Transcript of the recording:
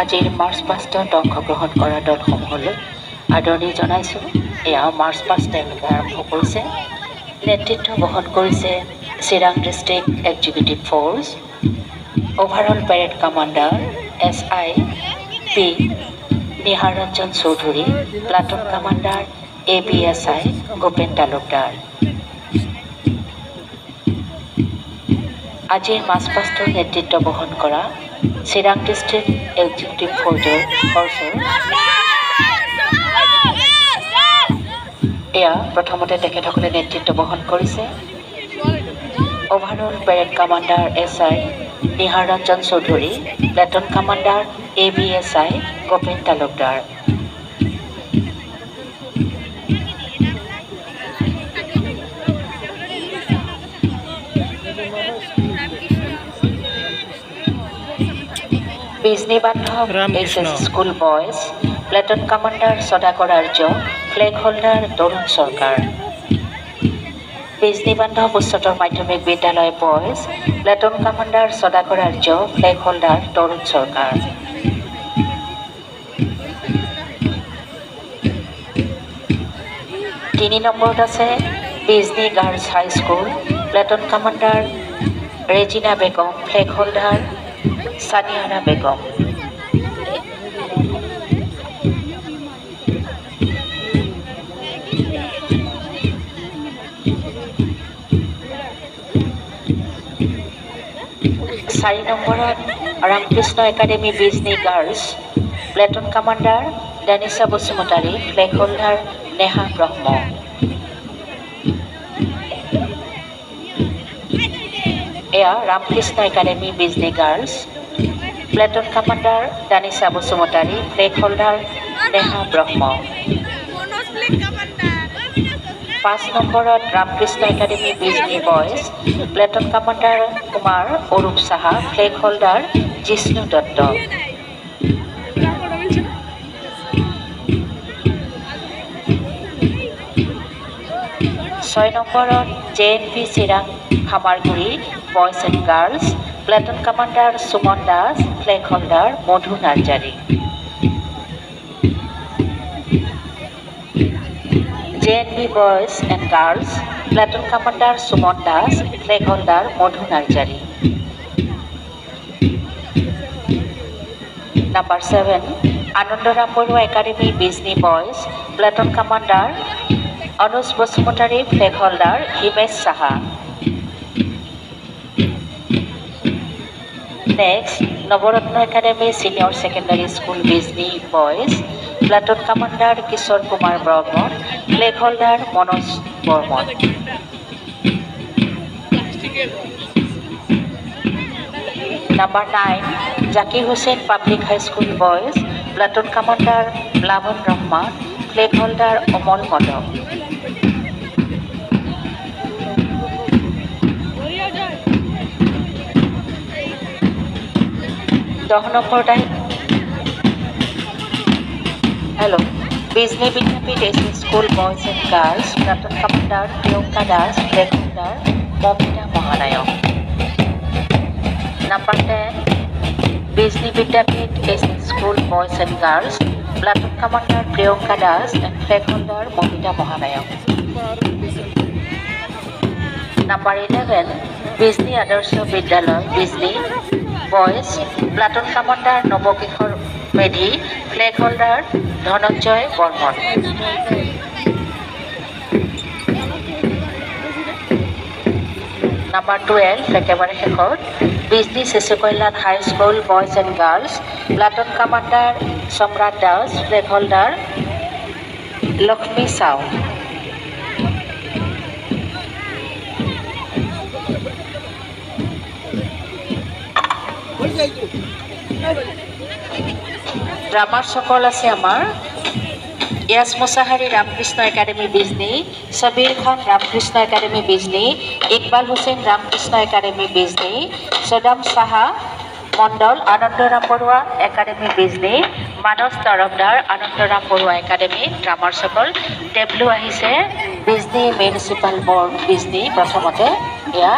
আজিৰ মাৰ্চ পাষ্টত অংশগ্ৰহণ কৰা দলসমূহলৈ আদৰণি জনাইছোঁ। এয়া মাৰ্চ পাষ্ট তেওঁলোকে আৰম্ভ কৰিছে। নেতৃত্ব বহন কৰিছে Chirang district executive force, overall parade commander SIP Nihar Ranjan Choudhury, platoon commander ABSI Gopen Talukdar. আজিৰ মাৰ্চ পাষ্টৰ নেতৃত্ব বহন কৰা চিৰাং ডিষ্ট্ৰিক্ট এক্সিকিউটিভ ফ'ৰ্চৰ এয়া প্ৰথমতে তেখেতসকলে নেতৃত্ব বহন কৰিছে overall parade commander SI Nihar Ranjan Choudhury, platoon commander ABSI Gopen Talukdar. Bijni Bandhav SS school boys, platoon commander Sadakar Arya, flag holder Tarun Sarkar. Bijni Bandhav উচ্চতৰ মাধ্যমিক বিদ্যালয় boys, platoon commander Sadakar Arya, flag holder Tarun Sarkar. তিনি নম্বৰত আছে Bijni girls high school, platoon commander Regina Begum, flag holder Saniana Begum. চাৰি নম্বৰত Ramakrishna academy Bijni girls, platoon commander Danisha Basumatary, flag holder Neha Brahma. এয়া Ramakrishna academy Bijni girls, platoon commander Danisha Basumatary, flag holder Neha Brahma. 5 নম্বৰত Ramakrishna academy Bijni boys, platoon commander Kumar Arup Saha, flag holder Jishnu Dutta. 6 নম্বৰত JNP Chirang Khamarguri boys and girls, platoon commander Suman Das, flag holder Madhu Narzary. JNP boys and girls, platoon commander Suman Das, flag holder Madhu Narzary. Number 7 Anandaram Baruah academy Bijni boys, platoon commander Anuj Basumatary, flag holder Himesh Saha. Next Nabaratna academy senior secondary school Bijni boys, platoon commander Kishore Kumar Barman, flag holder Manoj Barman. Number 9 Zakir Hussain public high school boys, platoon commander Plabon Rahman, flag holder Amal Madak. 10 নম্বৰত Bijni Vidyapith AC school boys and girls, platoon commander Priyanka Das, flag holder Mamita Mahanayak. Number 10 Bijni Vidyapith AC school boys and girls, platoon commander Priyanka Das and flag holder Mamita Mahanayak. Number 11 Bijni Adarsha Vidyalaya Bijni boys, platoon commander Nabakishore Medhi, flag holder Dhananjay Barman. Number 12 একেবাৰে শেষত Bijni Shishu Kalyan high school boys and girls, platoon commander Samrat Das, flag holder Lakshmi Chao. ড্ৰামাৰসকল আছে আমাৰ Iyas Mushahary Ramakrishna academy Bijni, Sabir Khan Ramakrishna academy Bijni, Iqbal Hussain Ramakrishna academy Bijni, Saddam Saha Mondal Anandaram Baruah academy Bijni, Manas Tarafdar Anandaram Baruah academy ড্ৰামাৰ্ছসকল ডেবলু আহিছে Bijni municipal board Bijni প্ৰথমতে এয়া